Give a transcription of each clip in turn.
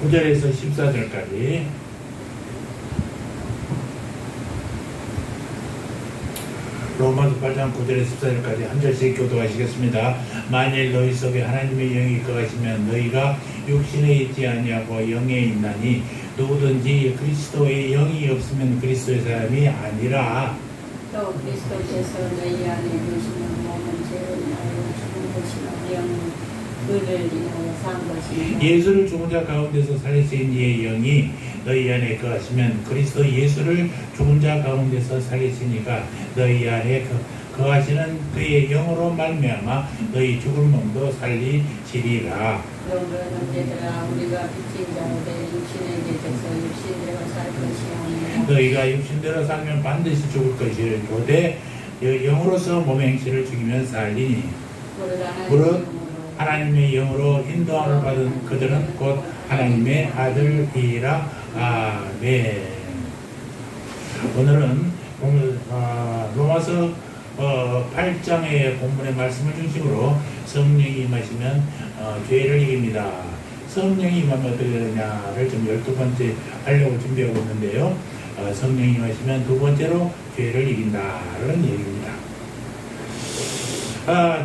9절에서 14절까지. 로마서 8장 9절에서 14절까지 한 절씩 교도하시겠습니다. 만일 너희 속에 하나님의 영이 거하시면 너희가 육신에 있지 아니하고 영에 있나니 누구든지 그리스도의 영이 없으면 그리스도의 사람이 아니라. 또 그리스도께서 너희 안에 계시는 몸은 죄를 인하여 죽은 것이나 영은 그를 인하여 산 것이나. 예수를 죽은 자 가운데서 살리신 이의 영이 너희 안에 거하시면 그리스도 예수를 죽은 자 가운데서 살리시니까 너희 안에 거하시는 그의 영으로 말미암아 너희 죽은 몸도 살리시리라. 그러므로 얘들아 우리가 빚진 자로되 육신에 대해서 육신대로 살 것이 아니라 너희가 육신대로 살면 반드시 죽을 것이로되 영으로서 몸의 행실을 죽이면 살리니. 무릇 하나님의 영으로 인도함을 받은 그들은 곧 하나님의 아들이라. 아멘. 오늘은 로마서 8장의 본문의 말씀을 중심으로 성령이 임하시면 죄를 이깁니다. 성령이 임하면 어떻게 되느냐를 좀 12번째 하려고 준비하고 있는데요. 성령이 임하시면 두 번째로 죄를 이긴다는 얘기입니다.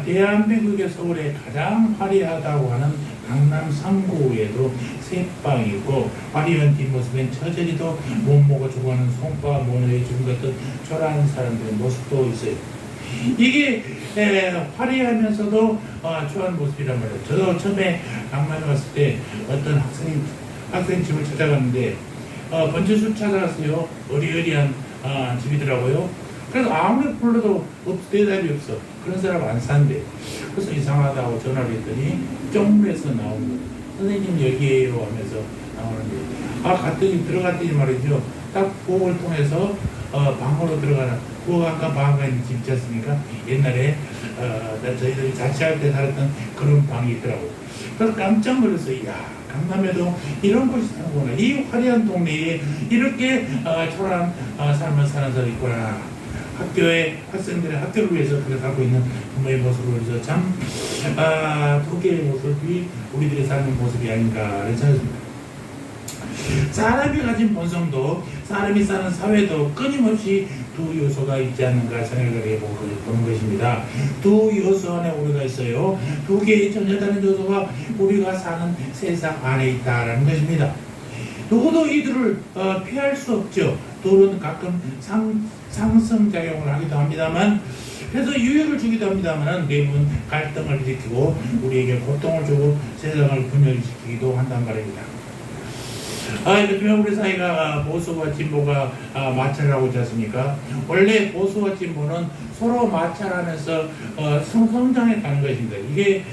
대한민국의 서울에 가장 화려하다고 하는 강남 3구에도 새빵이 있고 화려한 뒷모습엔 처절히도 못 먹어 죽어가는 송파 모노에 죽은 같은 초라한 사람들의 모습도 있어요. 이게 화려하면서도 초라한 모습이란 말이에요. 저도 처음에 강남에 왔을 때 어떤 학생 집을 찾아갔는데 번지수 찾아갔어요. 어리어리한 집이더라고요. 그래서 아무리 불러도 대답이 없어. 그런 사람 안 산대. 그래서 이상하다고 전화를 했더니 정부에서 나온 거예요. 선생님 여기에요 하면서 나오는데 갔더니 들어갔더니 말이죠. 딱 부엌을 통해서 방으로 들어가는 부엌안과 방안가 있는 집 있지 않습니까? 옛날에 저희들이 자취할 때 살았던 그런 방이 있더라고요. 그래서 깜짝 놀랐어요. 야, 강남에도 이런 곳이 사는구나. 이 화려한 동네에 이렇게 초라한 삶을 사는 사람이 있구나. 학교에 학생들의 학교를 위해서 그렇게 살고 있는 부모의 모습을 위해서 참 두 개의 모습이 우리들이 사는 모습이 아닌가를 찾았습니다. 사람이 가진 본성도 사람이 사는 사회도 끊임없이 두 요소가 있지 않는가 생각을 해보는 것입니다. 두 요소 안에 우리가 있어요. 두 개의 전혀 다른 요소가 우리가 사는 세상 안에 있다는 것입니다. 누구도 이들을 피할 수 없죠. 둘은 가끔 상승작용을 하기도 합니다만, 그래서 유익을 주기도 합니다만 대부분 갈등을 일으키고 우리에게 고통을 주고 세상을 분열시키기도 한단 말입니다. 요즘에 우리 사회가 보수와 진보가 마찰하고 있지 않습니까? 원래 보수와 진보는 서로 마찰하면서 성장해 가는 것입니다. 이게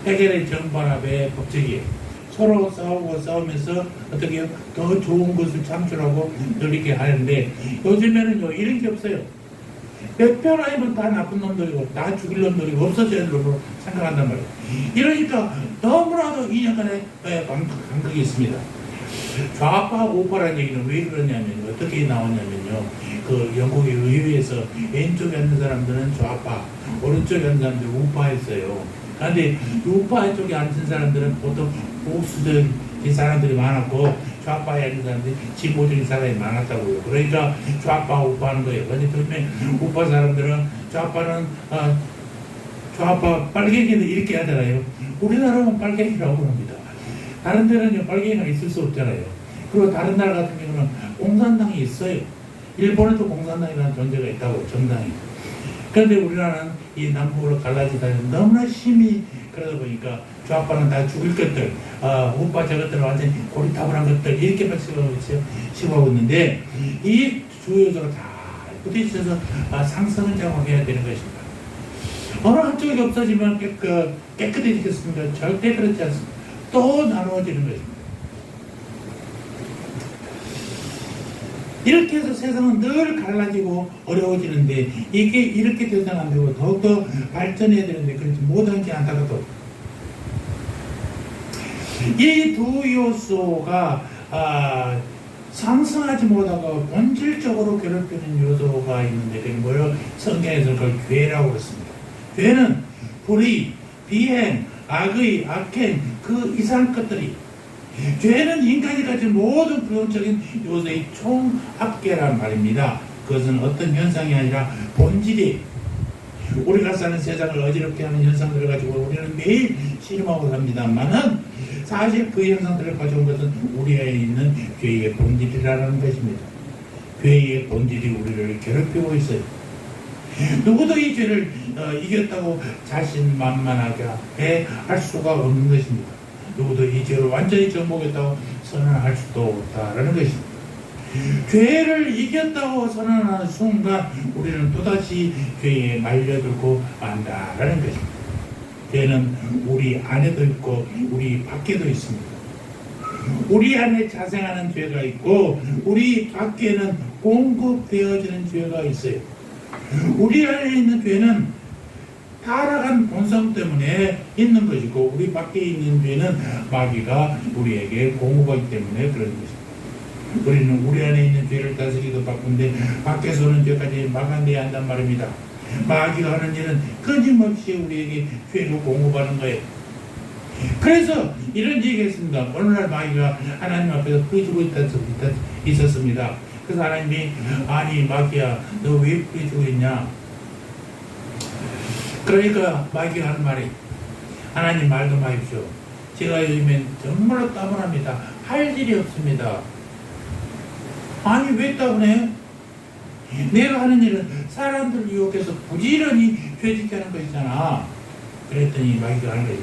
해결의 정반합의 법칙이에요. 서로 싸우면서 어떻게 더 좋은 것을 창출하고 이렇게 하는데 요즘에는요 이런 게 없어요. 몇 편 아니면 다 나쁜 놈들이고 다 죽일 놈들이고 없어져야 될 놈으로 생각한단 말이에요. 이러니까 너무나도 2년간의 간극이 있습니다. 좌파 우파라는 얘기는 왜 그러냐면 어떻게 나왔냐면요. 그 영국의 의회에서 왼쪽에 앉는 사람들은 좌파, 오른쪽에 앉는 사람들은 우파였어요. 그런데 우파 쪽에 앉은 사람들은 보통 보수적인 사람들이 많았고 좌파에 앉은 사람들이 진보적인 사람이 많았다고요. 그러니까 좌파 우파 하는 거예요. 그런데 요즘에 우파 사람들은 좌파 빨갱이는 이렇게 하잖아요. 우리나라는 빨갱이라고 합니다. 다른 데는요 빨갱이가 있을 수 없잖아요. 그리고 다른 나라 같은 경우는 공산당이 있어요. 일본에도 공산당이라는 존재가 있다고, 정당이. 그런데 우리나라는 이 남북으로 갈라지다 너무나 심히 그러다 보니까 좌파는 다 죽일 것들, 우파 저것들은 완전히 고리타분한 것들 이렇게만 시고하고 있는데 이 주요소가 다 부딪혀서 상승을 장악해야 되는 것입니다. 어느 한쪽이 없어지면 깨끗해지겠습니까? 절대 그렇지 않습니다. 또 나누어지는 것입니다. 이렇게 해서 세상은 늘 갈라지고 어려워지는데 이게 이렇게 돼서는 안 되고 더욱더 발전해야 되는데 그렇지 못하지 않다가도 이 두 요소가 상승하지 못하고 본질적으로 괴롭히는 요소가 있는데 그게 뭐예요? 성경에서 그걸 죄라고 그랬습니다. 죄는 불의, 비행, 악의, 악행 그 이상 것들이 죄는 인간이 가진 모든 부정적인 요소의 총합계란 말입니다. 그것은 어떤 현상이 아니라 본질이 우리가 사는 세상을 어지럽게 하는 현상들을 가지고 우리는 매일 씨름하고 삽니다만은 사실 그 현상들을 가져온 것은 우리 안에 있는 죄의 본질이라는 것입니다. 죄의 본질이 우리를 괴롭히고 있어요. 누구도 이 죄를 이겼다고 자신만만하게 할 수가 없는 것입니다. 누구도 이 죄를 완전히 정복했다고 선언할 수도 없다라는 것입니다. 죄를 이겼다고 선언하는 순간 우리는 또다시 죄에 말려들고 만다라는 것입니다. 죄는 우리 안에도 있고 우리 밖에도 있습니다. 우리 안에 자생하는 죄가 있고 우리 밖에는 공급되어지는 죄가 있어요. 우리 안에 있는 죄는 타락한 본성 때문에 있는 것이고 우리 밖에 있는 죄는 마귀가 우리에게 공급하기 때문에 그런 것입니다. 우리는 우리 안에 있는 죄를 다스리기도 바쁜데 밖에서 오는 죄까지 막아내야 한단 말입니다. 마귀가 하는 일은 끊임없이 우리에게 죄를 공급하는 거예요. 그래서 이런 얘기했습니다. 어느 날 마귀가 하나님 앞에서 부딪히고 있었습니다. 그래서 하나님이 아니 마귀야 너 왜 부딪히고 있냐. 그러니까 마귀가 하는 말이 하나님 말도 마십시오. 제가 요즘엔 정말로 따분합니다. 할 일이 없습니다. 아니 왜 따분해? 내가 하는 일은 사람들을 유혹해서 부지런히 죄짓게 하는 것이잖아. 그랬더니 마귀가 하는 거지.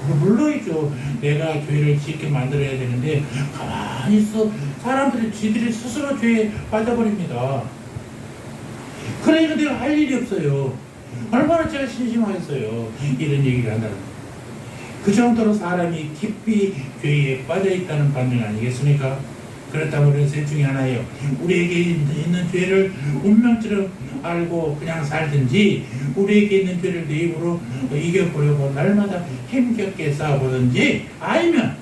그거 물론이죠. 내가 죄를 짓게 만들어야 되는데 가만히 있어. 사람들이 지들이 스스로 죄에 빠져버립니다. 그러니까 내가 할 일이 없어요. 얼마나 제가 심심하겠어요. 이런 얘기를 한다는 거예요. 그 정도로 사람이 깊이 죄에 빠져있다는 반증 아니겠습니까? 그렇다면 우리는 셋 중에 하나예요. 우리에게 있는 죄를 운명처럼 알고 그냥 살든지 우리에게 있는 죄를 내 입으로 이겨보려고 날마다 힘겹게 싸워보든지 아니면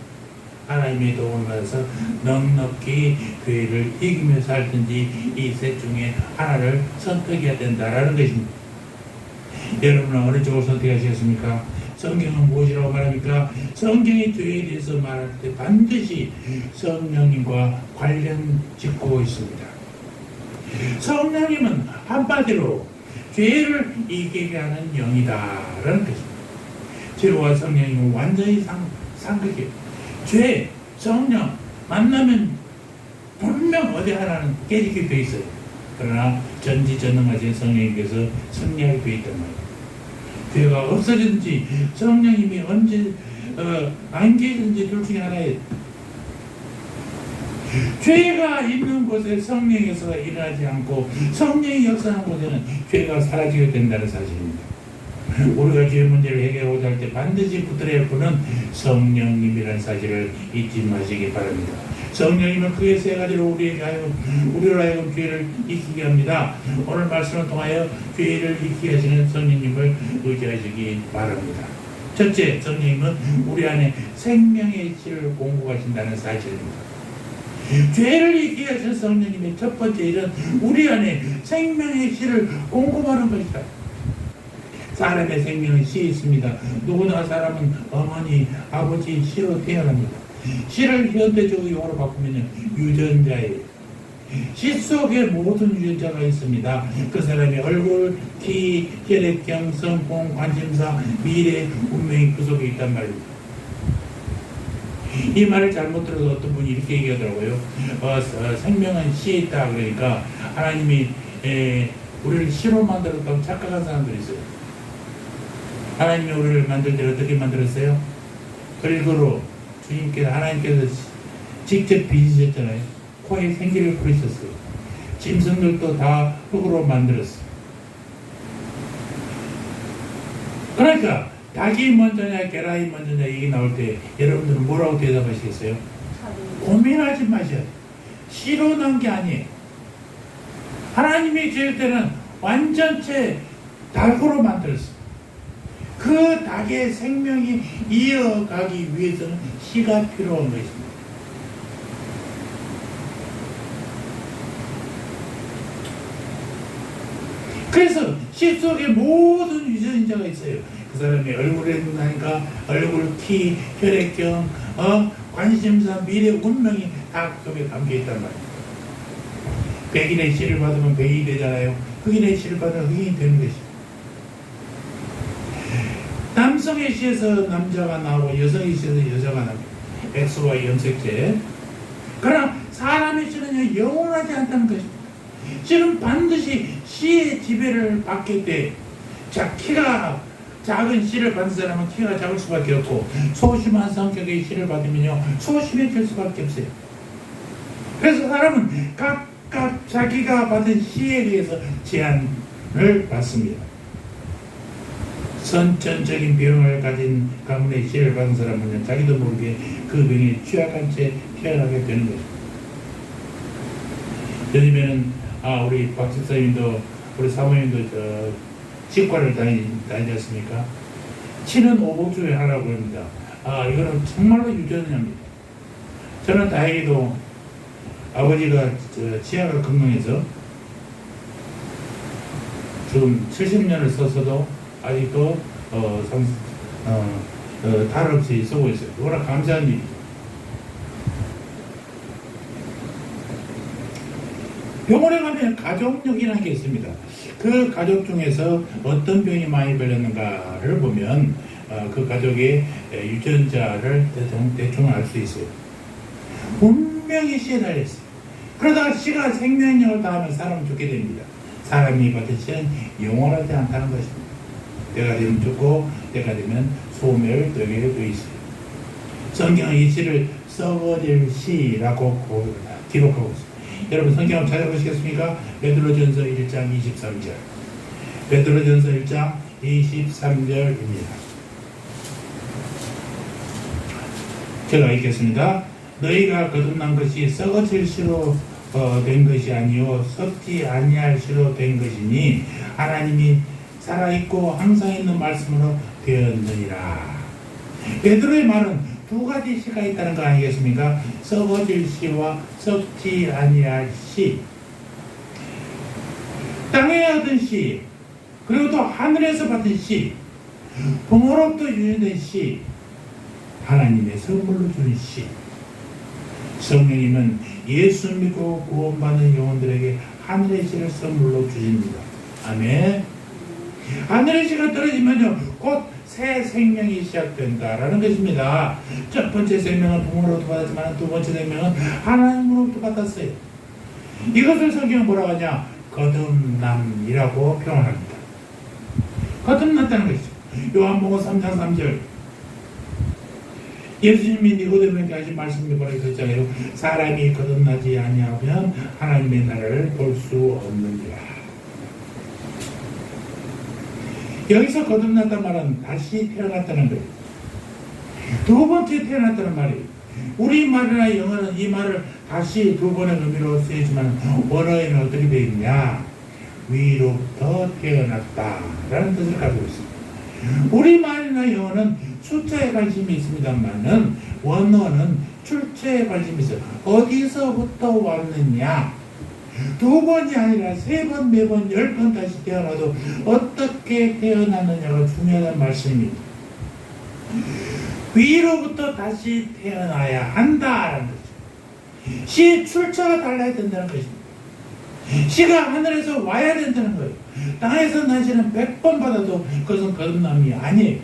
하나님의 도움을 받아서 넉넉히 죄를 이기며 살든지 이 셋 중에 하나를 선택해야 된다라는 것입니다. 여러분은 어느 쪽을 선택하시겠습니까? 성경은 무엇이라고 말합니까? 성경이 죄에 대해서 말할 때 반드시 성령님과 관련 짓고 있습니다. 성령님은 한마디로 죄를 이기게 하는 영이다라는 것입니다. 죄와 성령님은 완전히 상극이에요. 죄, 성령 만나면 분명 어디 하나는 깨지게 돼 있어요. 그러나 전지전능하신 성령님께서 승리하게 돼 있단 말이에요. 죄가 없어지든지 성령님이 언제 안 계시든지 둘 중에 하나예요. 죄가 있는 곳에 성령에서 일어나지 않고 성령이 역사하는 곳에는 죄가 사라지게 된다는 사실입니다. 우리가 죄 문제를 해결하고자 할 때 반드시 붙들어야 할 분은 성령님이라는 사실을 잊지 마시기 바랍니다. 성령님은 크게 세 가지로 우리로 하여금 죄를 익히게 합니다. 오늘 말씀을 통하여 죄를 익히게 하시는 성령님을 의지하시기 바랍니다. 첫째, 성령님은 우리 안에 생명의 씨를 공급하신다는 사실입니다. 죄를 익히게 하시는 성령님의 첫 번째 일은 우리 안에 생명의 씨를 공급하는 것이다. 사람의 생명은 씨에 있습니다. 누구나 사람은 어머니, 아버지 씨로 태어납니다. 씨를 현대적 용어로 바꾸면 유전자예요. 씨 속에 모든 유전자가 있습니다. 그 사람의 얼굴, 키, 혈액형, 성공, 관심사, 미래, 운명이 그 속에 있단 말입니다. 이 말을 잘못 들어서 어떤 분이 이렇게 얘기하더라고요. 생명은 씨에 있다. 그러니까 하나님이 우리를 씨로 만들었다고 착각한 사람들이 있어요. 하나님이 우리를 만들 때 어떻게 만들었어요? 흙으로 주님께서 하나님께서 직접 빚으셨잖아요. 코에 생기를 뿌리셨어요. 짐승들도 다 흙으로 만들었어요. 그러니까 닭이 먼저냐 계란이 먼저냐 얘기 나올 때 여러분들은 뭐라고 대답하시겠어요? 고민하지 마셔야 돼요. 씨로 난 게 아니에요. 하나님이 지을 때는 완전체 닭으로 만들었어요. 그 닭의 생명이 이어가기 위해서는 씨가 필요한 것입니다. 그래서 씨 속에 모든 유전자가 있어요. 그 사람의 얼굴에 나니까 얼굴, 키, 혈액형, 관심사, 미래, 운명이 다 그에 담겨있단 말이에요. 백인의 씨를 받으면 백인이 되잖아요. 흑인의 씨를 받으면 흑인이 되는 것이죠. 남성의 씨에서 남자가 나오고 여성의 씨에서 여자가 나옵니다. X와 염색체. 그러나 사람의 씨는 영원하지 않다는 것입니다. 씨는 반드시 씨의 지배를 받게 돼. 자, 키가 작은 씨를 받은 사람은 키가 작을 수밖에 없고, 소심한 성격의 씨를 받으면요 소심해질 수밖에 없어요. 그래서 사람은 각각 자기가 받은 씨에 의해서 제한을 받습니다. 선천적인 병을 가진 가문의 씨를 받은 사람은 자기도 모르게 그 병에 취약한 채 태어나게 되는 거죠. 요즘에는 우리 박 집사님도 우리 사모님도 치과를 다니지 않습니까? 치는 오복 중에 하나라고 합니다. 이거는 정말로 유전입니다. 저는 다행히도 아버지가 치아가 건강해서 지금 70년을 썼어도 아직도 탈 없이 쓰고 있어요. 그거나 감사한 일이죠. 병원에 가면 가족력이라는 게 있습니다. 그 가족 중에서 어떤 병이 많이 걸렸는가를 보면 그 가족의 유전자를 대충 알 수 있어요. 분명히 씨에 달려있어요. 그러다가 씨가 생명력을 다하면 사람은 죽게 됩니다. 사람이 받은 씨는 영원하지 않다는 것입니다. 때가 되면 죽고 때가 되면 소멸되게 되어 있어요. 성경은 이 씨를 썩어질 씨라고 기록하고 있습니다. 여러분 성경 찾아보시겠습니까? 베드로전서 1장 23절. 베드로전서 1장 23절입니다. 제가 읽겠습니다. 너희가 거듭난 것이 썩어질 씨로 된 것이 아니요 썩지 아니할 씨로 된 것이니 하나님이 살아있고 항상 있는 말씀으로 되었느니라. 베드로의 말은 두 가지 씨가 있다는 거 아니겠습니까? 썩어질 씨와 썩지 아니할 씨. 땅에 얻은 씨, 그리고 또 하늘에서 받은 씨, 부모로부터 유전된 씨, 하나님의 선물로 주는 씨. 성령님은 예수 믿고 구원받는 영혼들에게 하늘의 씨를 선물로 주십니다. 아멘. 하늘의 씨가 떨어지면요 곧 새 생명이 시작된다라는 것입니다. 첫 번째 생명은 부모로부터 받았지만 두 번째 생명은 하나님으로부터 받았어요. 이것을 성경은 뭐라고 하냐? 거듭남이라고 표현합니다. 거듭났다는 것이죠. 요한복음 3장 3절. 예수님이 니고데모에게 하신 말씀이 뭐라고 했잖아요. 사람이 거듭나지 아니하면 하나님의 나라를 볼 수 없느니라. 여기서 거듭났다는 말은 다시 태어났다는 거예요. 두 번째 태어났다는 말이에요. 우리 말이나 영어는 이 말을 다시 두 번의 의미로 쓰이지만 원어에는 어떻게 되어 있냐? 위로부터 태어났다라는 뜻을 가지고 있습니다. 우리 말이나 영어는 숫자에 관심이 있습니다만은 원어는 출처에 관심이 있어요. 어디서부터 왔느냐? 두 번이 아니라 세 번, 네 번, 10번 다시 태어나도 어떻게 태어났느냐가 중요한 말씀입니다. 위로부터 다시 태어나야 한다라는 거죠. 씨의 출처가 달라야 된다는 것입니다. 씨가 하늘에서 와야 된다는 거예요. 땅에서 난 씨는 100번 받아도 그것은 거듭남이 아니에요.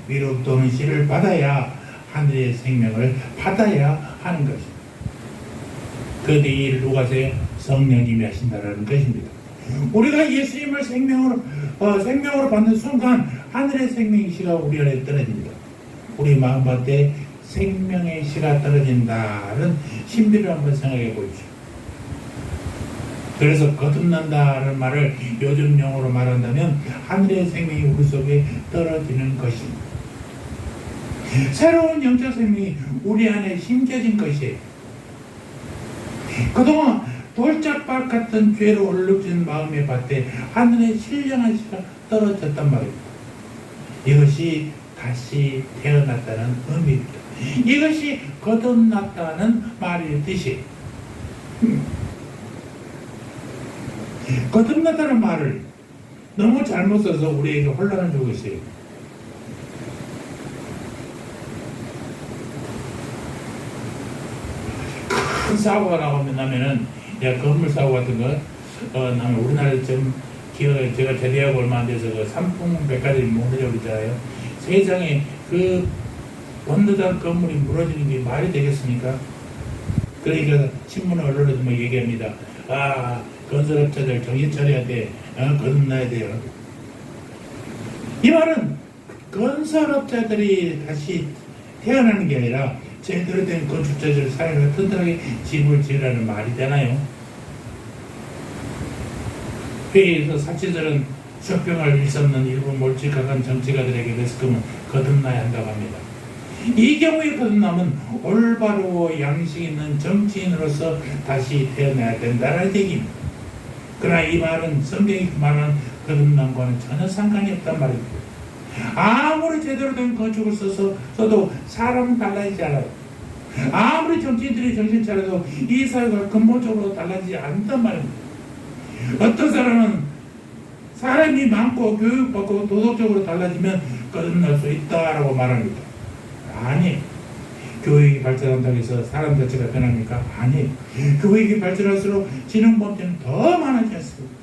위로부터 오는 씨를 받아야 하늘의 생명을 받아야 하는 것입니다. 그 일을 누가 하세요? 성령님이 하신다라는 것입니다. 우리가 예수님을 생명으로 받는 순간 하늘의 생명의 씨가 우리 안에 떨어집니다. 우리 마음밭에 생명의 씨가 떨어진다는 신비를 한번 생각해 보십시오. 그래서 거듭난다는 말을 요즘 용어로 말한다면 하늘의 생명이 우리 속에 떨어지는 것입니다. 새로운 영적 생명이 우리 안에 심겨진 것이에요. 그동안 돌짝밭 같은 죄로 얼룩진 마음의 밭에 하늘의 신령한 씨가 떨어졌단 말입니다. 이것이 다시 태어났다는 의미입니다. 이것이 거듭났다는 말의 뜻이에요. 거듭났다는 말을 너무 잘못 써서 우리에게 혼란을 주고 있어요. 큰 사고가 나면은 야 건물 사고 같은 거 나면 우리나라에 좀 기억에 제가 제대하고 얼마 안 돼서 그 삼풍 백화점이 무너져 버리잖아요. 세상에 그 번듯한 건물이 무너지는 게 말이 되겠습니까? 그러니까 신문 언론에서 뭐 얘기합니다. 아 건설업자들 정신 차려야 돼. 거듭나야 돼요. 이 말은 건설업자들이 다시 태어나는 게 아니라 제대로 된 건축자들 사회가 튼튼하게 집을 지으라는 말이잖아요. 회의에서 사치들은 수평을 일삼는 일부 몰직각한 정치가들에게 매스컴은 거듭나야 한다고 합니다. 이 경우에 거듭남은 올바르고 양식 있는 정치인으로서 다시 태어나야 된다는 얘기입니다. 그러나 이 말은 성경이 말하는 거듭남과는 전혀 상관이 없단 말입니다. 아무리 제대로 된 건축을 써도 사람은 달라지지 않아요. 아무리 정치인들이 정신 차려도 이 사회가 근본적으로 달라지지 않단 말입니다. 어떤 사람은 사람이 많고 교육받고 도덕적으로 달라지면 거듭날 수 있다라고 말합니다. 아니, 교육이 발전한다고 해서 사람 자체가 변합니까? 아니, 교육이 발전할수록 지능범죄는 더 많아지지 않습니다.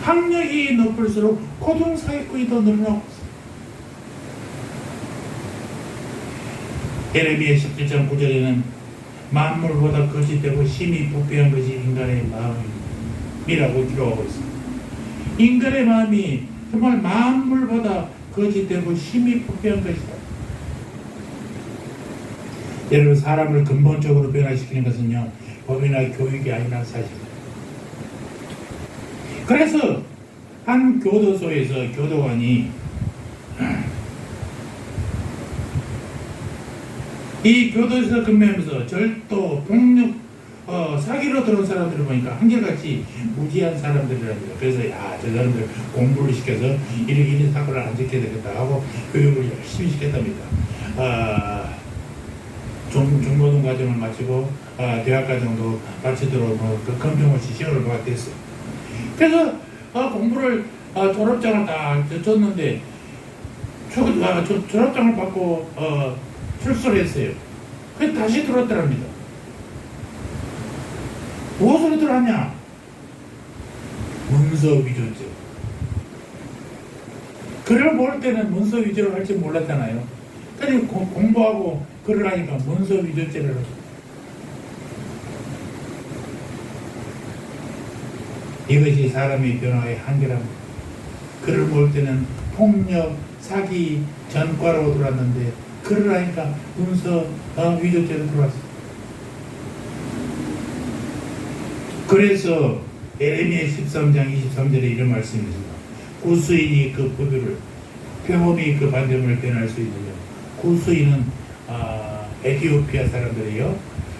학력이 높을수록 고등사기꾼이 더 늘어나고 있습니다. 예레미야 17장 9절에는 만물보다 거짓되고 심히 부패한 것이 인간의 마음이라고 기록하고 있습니다. 인간의 마음이 정말 만물보다 거짓되고 심히 부패한 것이다. 여러분, 사람을 근본적으로 변화시키는 것은요, 법이나 교육이 아니라 사실입니다. 그래서 한 교도소에서 교도관이 이 교도소에서 근무하면서 절도, 폭력, 사기로 들어온 사람들을 보니까 한결같이 무지한 사람들이랍니다. 그래서 저 사람들 공부를 시켜서 이런 사고를 안 지켜야 되겠다 하고 교육을 열심히 시켰답니다. 중고등 과정을 마치고 대학 과정도 마치도록 그 검정고시 시험을 봤댔어요. 그래서 공부를 졸업장을 딱 줬는데 졸업장을 받고 출소를 했어요. 그래서 다시 들어왔더랍니다. 무엇으로 들어왔냐? 문서 위조죄. 글을 모를 때는 문서 위조를 할 줄 몰랐잖아요. 그래서 공부하고 글을 하니까 문서 위조죄를 하죠. 이것이 사람의 변화의 한계랍니다. 글을 모를 때는 폭력, 사기, 전과로 들어왔는데 글을 하니까 문서 위조죄로 들어왔습니다. 그래서 예레미야 13장 23절에 이런 말씀이 있습니다. 구수인이 그 부류를 평범히 그 반점을 변할 수 있느냐. 구수인은 에티오피아 사람들이요.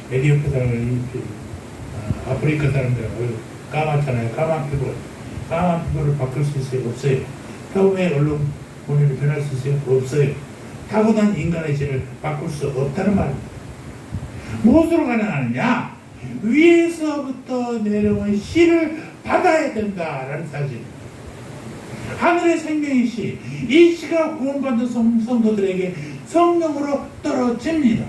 에티오피아 사람들은 아프리카 사람들은 까맣잖아요. 까만 피부를 바꿀 수 있어요? 없어요. 평범의 언론 본인을 변할 수 있어요? 없어요. 타고난 인간의 질을 바꿀 수 없다는 말입니다. 무엇으로 가능하느냐? 위에서부터 내려온 씨를 받아야 된다라는 사실입니다. 하늘의 생명의 씨, 이 씨가 구원받는 성도들에게 성령으로 떨어집니다.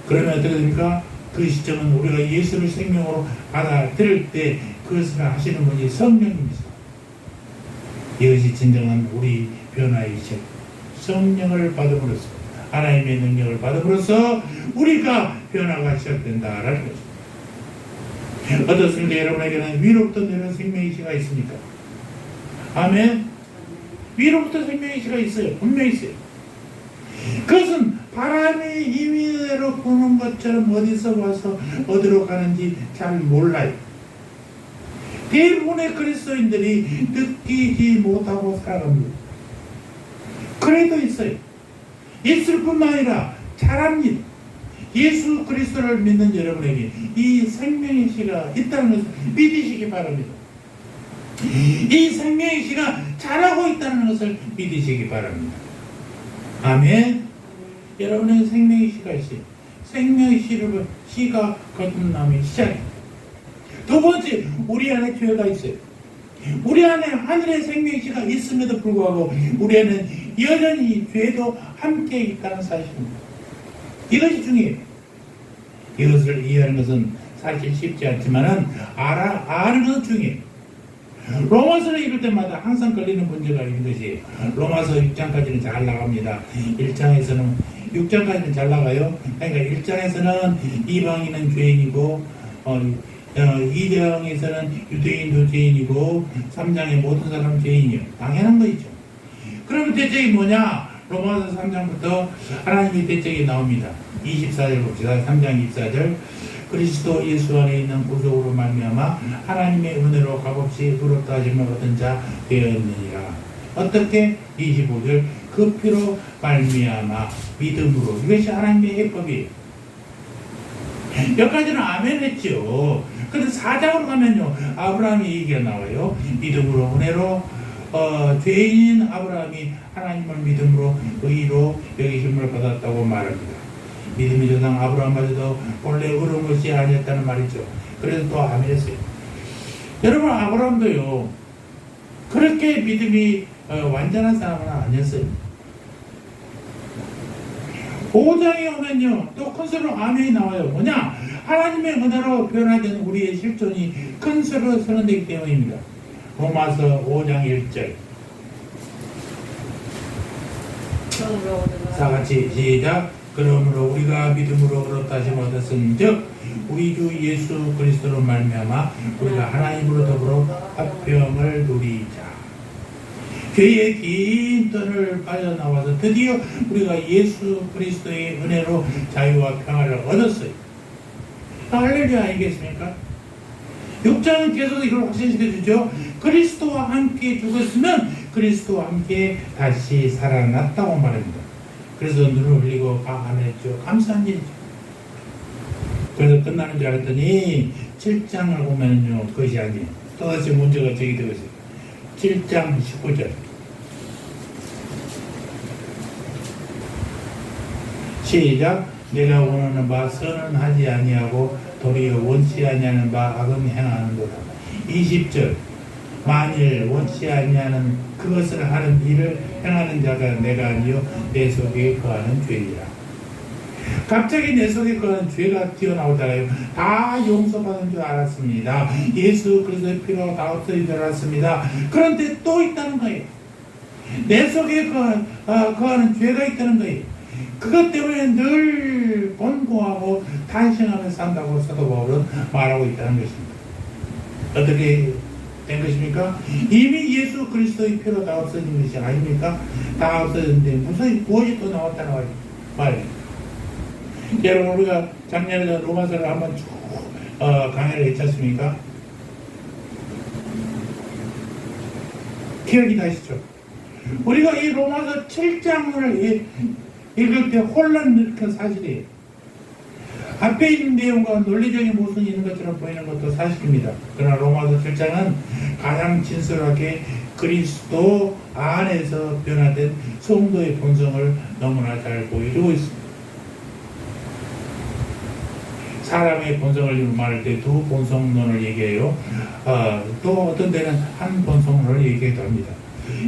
그러면 어떻게 됩니까? 그 시점은 우리가 예수를 생명으로 받아들일 때 그것을 하시는 분이 성령입니다. 이것이 진정한 우리 변화의 시 성령을 받음으로써 하나님의 능력을 받음으로써 우리가 변화가 시작된다라는 거죠. 어떻습니까? 여러분에게는 위로부터 내려온 생명의 씨가 있습니까? 아멘. 위로부터 생명의 씨가 있어요. 분명히 있어요. 그것은 바람이 임의대로 부는 것처럼 어디서 와서 어디로 가는지 잘 몰라요. 대부분의 그리스도인들이 느끼지 못하고 살아갑니다. 그래도 있어요. 있을 뿐만 아니라 잘합니다. 예수 그리스도를 믿는 여러분에게 이 생명의 씨가 있다는 것을 믿으시기 바랍니다. 이 생명의 씨가 잘하고 있다는 것을 믿으시기 바랍니다. 아멘. 여러분의 생명의 씨가 있어요. 생명의 씨가 거듭남의 시작입니다. 두 번째, 우리 안에 죄가 있어요. 우리 안에 하늘의 생명의 씨가 있음에도 불구하고 우리 안에는 여전히 죄도 함께 있다는 사실입니다. 이것이 중요해요. 이것을 이해하는 것은 사실 쉽지 않지만은 아는 것은 중요해요. 로마서를 읽을 때마다 항상 걸리는 문제가 있는 것이 로마서 6장까지는 잘 나갑니다. 1장에서는 6장까지는 잘 나가요. 그러니까 1장에서는 이방인은 죄인이고 2장에서는 유대인도 죄인이고 3장에 모든 사람 죄인이요. 당연한 거있죠. 그러면 대책이 뭐냐? 로마서 3장부터 하나님의 대책이 나옵니다. 24절 봅시다. 3장 24절 그리스도 예수 안에 있는 구속으로 말미암아 하나님의 은혜로 값없이 의롭다 하심을 얻은 자 되었느니라. 어떻게? 25절 그 피로 말미암아 믿음으로. 이것이 하나님의 해법이에요. 여기까지는 아멘 했죠. 근데 4장으로 가면요 아브라함의 얘기가 나와요. 믿음으로 은혜로 죄인인 아브라함이 하나님을 믿음으로 의로 여기심을 받았다고 말합니다. 믿음의 조상 아브라함마저도 본래 의로운 것이 아니었다는 말이죠. 그래서 또 아멘 했어요. 여러분 아브라함도요 그렇게 믿음이 완전한 사람은 아니었어요. 5장에 오면요 또 큰 소리로 아멘이 나와요. 뭐냐? 하나님의 은혜로 변화된 우리의 실존이 큰 소리로 선언되기 때문입니다. 로마서 5장 1절 다같이 시작. 그러므로 우리가 믿음으로 그렇다 하심을 얻었은즉 우리 주 예수 그리스도로 말미암아 우리가 하나님으로 더불어 화평을 누리자. 죄의 긴 뜰을 빠져나와서 드디어 우리가 예수 그리스도의 은혜로 자유와 평화를 얻었어요. 할렐루야 아니겠습니까? 6장은 계속 이걸 확신시켜주죠. 그리스도와 함께 죽었으면 그리스도와 함께 다시 살아났다고 말합니다. 그래서 눈을 흘리고 감안했죠. 감사한 일이죠. 그래서 끝나는 줄 알았더니 7장을 보면요 그것이 아니에요. 또다시 문제가 제기되고 있어요. 7장 19절 시작. 내가 원하는 바 선은 하지 아니하고 도리어 원치 아니하는 바 악은 행하는도다. 20절 만일 원치 아니하는 그것을 하는 일을 행하는 자가 내가 아니요 내 속에 거하는 죄이라. 갑자기 내 속에 거하는 죄가 튀어나오잖아요. 다 용서받은 줄 알았습니다. 예수 그리스도의 피로 다 없어진 줄 알았습니다. 그런데 또 있다는 거예요. 내 속에 거하는 죄가 있다는 거예요. 그것 때문에 늘 번고하고 탄식하며 산다고 사도 바울은 말하고 있다는 것입니다. 어떻게 된 것입니까? 이미 예수 그리스도의 피로 다 없어진 것이 아닙니까? 다 없어졌는데 무엇이 또 나왔다는 말이에요. 여러분 우리가 작년에 로마서를 한번 쭉 강의를 했지 않습니까? 기억이 나시죠? 우리가 이 로마서 7장을 읽을 때 혼란을 일으킨 사실이에요. 앞에 있는 내용과 논리적인 모순이 있는 것처럼 보이는 것도 사실입니다. 그러나 로마서 7장은 가장 진솔하게 그리스도 안에서 변화된 성도의 본성을 너무나 잘 보여주고 있습니다. 사람의 본성을 말할 때 두 본성론을 얘기해요. 또 어떤 데는 한 본성론을 얘기하기도 합니다.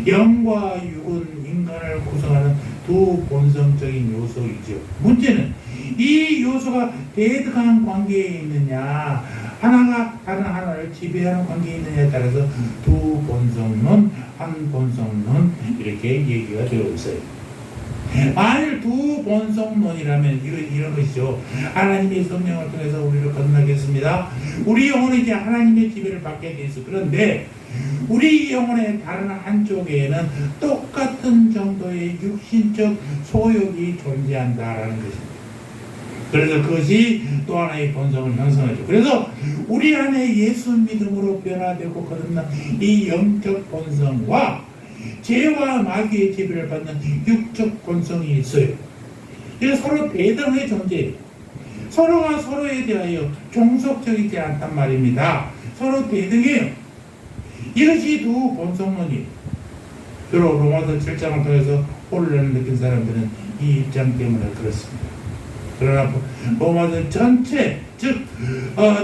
영과 육은 인간을 구성하는 두 본성적인 요소이죠. 문제는 이 요소가 대등한 관계에 있느냐, 하나가 다른 하나를 지배하는 관계에 있느냐에 따라서 두 본성론, 한 본성론 이렇게 얘기가 되어 있어요. 만일 두 본성론이라면 이런 것이죠. 하나님의 성령을 통해서 우리를 거듭나겠습니다. 우리 영혼은 이제 하나님의 지배를 받게 돼 있어. 그런데 우리 영혼의 다른 한쪽에는 똑같은 정도의 육신적 소욕이 존재한다라는 것입니다. 그래서 그것이 또 하나의 본성을 형성하죠. 그래서 우리 안에 예수 믿음으로 변화되고 거듭난 이 영적 본성과 죄와 마귀의 지배를 받는 육적 본성이 있어요. 이게 서로 배등의 존재예요. 서로가 서로에 대하여 종속적이지 않단 말입니다. 서로 배등해요. 이것이 두 본성론이에요. 주로 로마서 7장을 통해서 혼란을 느낀 사람들은 이 입장 때문에 그렇습니다. 그러나 로마서 전체, 즉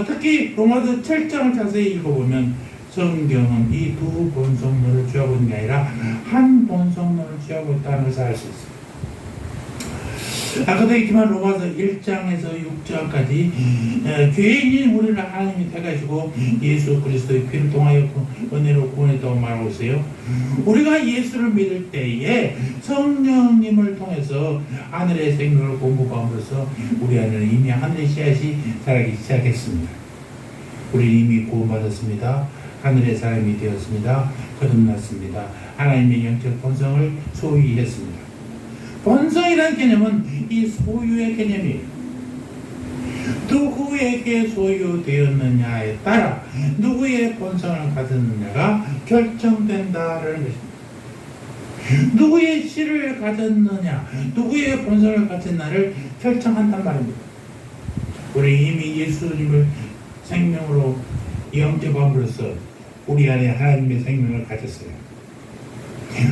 특히 로마서 7장을 자세히 읽어보면 성경은 이 두 본성론을 취하고 있는 게 아니라 한 본성론을 취하고 있다는 것을 알 수 있습니다. 아까도 했지만 로마서 1장에서 6장까지 죄인인 우리를 하나님이 택하시고 예수 그리스도의 피를 통하여 은혜로 구원했다고 말하고 있어요. 우리가 예수를 믿을 때에 성령님을 통해서 하늘의 생명을 공급함으로써 우리 안에는 이미 하늘의 씨앗이 자라기 시작했습니다. 우리 이미 구원받았습니다. 하늘의 사람이 되었습니다. 거듭났습니다. 하나님의 영적 본성을 소유히 했습니다. 본성이라는 개념은 이 소유의 개념이에요. 누구에게 소유되었느냐에 따라 누구의 본성을 가졌느냐가 결정된다라는 것입니다. 누구의 씨를 가졌느냐, 누구의 본성을 가졌나를 결정한단 말입니다. 우리 이미 예수님을 생명으로 영접함으로써 우리 안에 하나님의 생명을 가졌어요.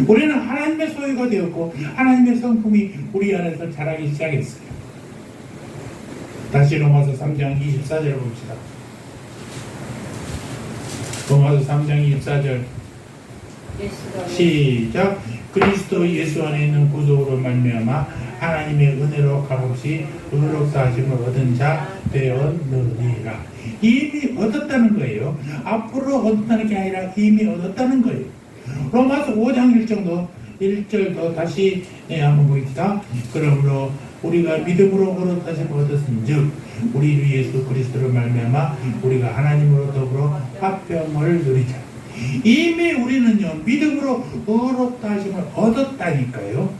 우리는 하나님의 소유가 되었고 하나님의 성품이 우리 안에서 자라기 시작했어요. 다시 로마서 3장 24절을 봅시다. 로마서 3장 24절 시작. 그리스도 예수 안에 있는 구속으로 말미암아 하나님의 은혜로 값없이 의롭다 하심을 얻은 자 되었느니라. 이미 얻었다는 거예요. 앞으로 얻었다는 게 아니라 이미 얻었다는 거예요. 로마서 5장 1절도 다시 한번 보입시다. 그러므로 우리가 믿음으로 의롭다심을 얻었은즉 우리 주 예수 그리스도를 말미암아 우리가 하나님으로 더불어 화평을 누리자. 이미 우리는요 믿음으로 의롭다심을 얻었다니까요.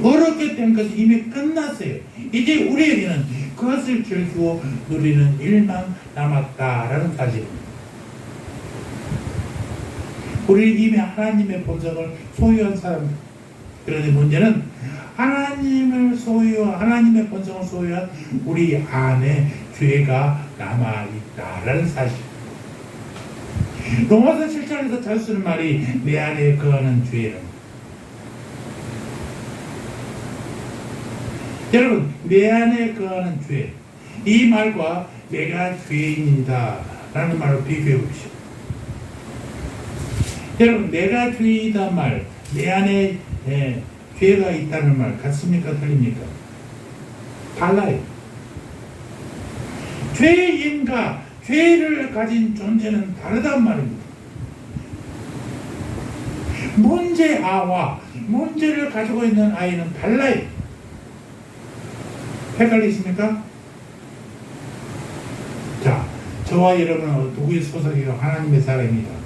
의롭게 된 것이 이미 끝났어요. 이제 우리에게는 그것을 즐기고 누리는 일만 남았다라는 사실입니다. 우리 이미 하나님의 본성을 소유한 사람. 그런데 문제는 하나님의 본성을 소유한 우리 안에 죄가 남아있다라는 사실. 로마서 7장에서 자주 쓰는 말이 내 안에 거하는 죄는. 여러분, 내 안에 거하는 죄. 이 말과 내가 죄인이다 라는 말을 비교해 보십시오. 여러분, 내가 죄이다 말, 내 안에 죄가 있다는 말 같습니까? 틀립니까? 달라요. 죄인과 죄를 가진 존재는 다르단 말입니다. 문제아와 문제를 가지고 있는 아이는 달라요. 헷갈리십니까? 자, 저와 여러분은 누구의 소속이요? 하나님의 사람입니다.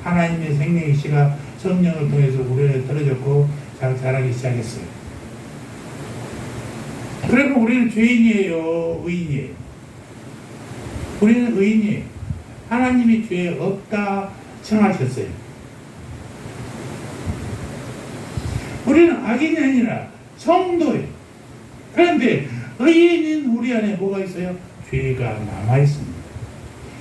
하나님의 생명의 씨가 성령을 통해서 우리를 떨어졌고 자라기 시작했어요. 그러면 우리는 죄인이에요? 의인이에요? 우리는 의인이에요. 하나님이 죄 없다 청하셨어요. 우리는 악인이 아니라 성도예요. 그런데 의인인 우리 안에 뭐가 있어요? 죄가 남아있습니다.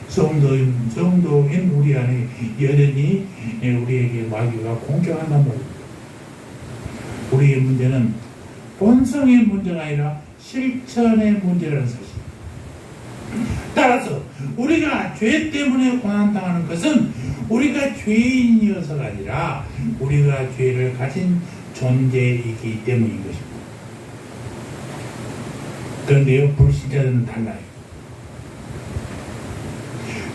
성도인 우리 안에 여전히 우리에게 마귀가 공격한단 말입니다. 우리의 문제는 본성의 문제가 아니라 실천의 문제라는 사실. 따라서 우리가 죄 때문에 고난당하는 것은 우리가 죄인이어서가 아니라 우리가 죄를 가진 존재이기 때문인 것입니다. 그런데요, 불신자들은 달라요.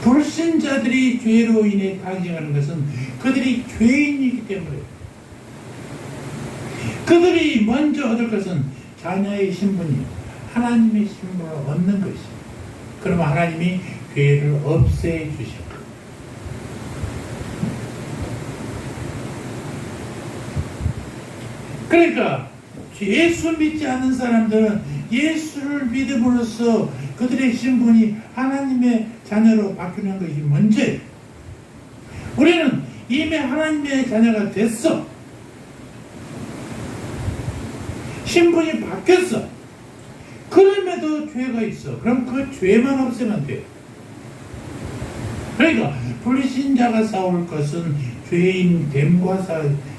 불신자들이 죄로 인해 탄생하는 것은 그들이 죄인이기 때문에 그들이 먼저 얻을 것은 자녀의 신분이요, 하나님의 신분을 얻는 것이요. 그러면 하나님이 죄를 없애 주실 거예요. 그러니까 예수 믿지 않는 사람들은 예수를 믿음으로써 그들의 신분이 하나님의 자녀로 바뀌는 것이 문제예요. 우리는 이미 하나님의 자녀가 됐어. 신분이 바뀌었어. 그럼에도 죄가 있어. 그럼 그 죄만 없애면 돼요. 그러니까 불신자가 싸울 것은 죄인됨과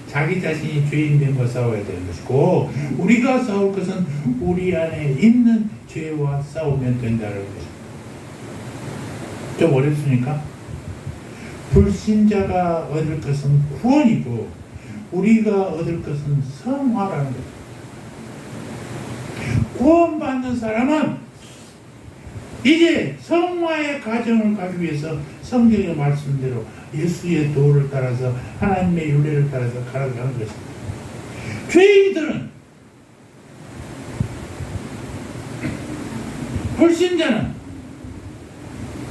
자기 자신이 죄인됨과 싸워야 되는 것이고, 우리가 싸울 것은 우리 안에 있는 죄와 싸우면 된다는 것입니다. 좀 어렵습니까? 불신자가 얻을 것은 구원이고 우리가 얻을 것은 성화라는 거예요. 구원받는 사람은 이제 성화의 과정을 가기 위해서 성경의 말씀대로 예수의 도를 따라서 하나님의 윤례를 따라서 가는 것입니다. 죄인들은, 불신자는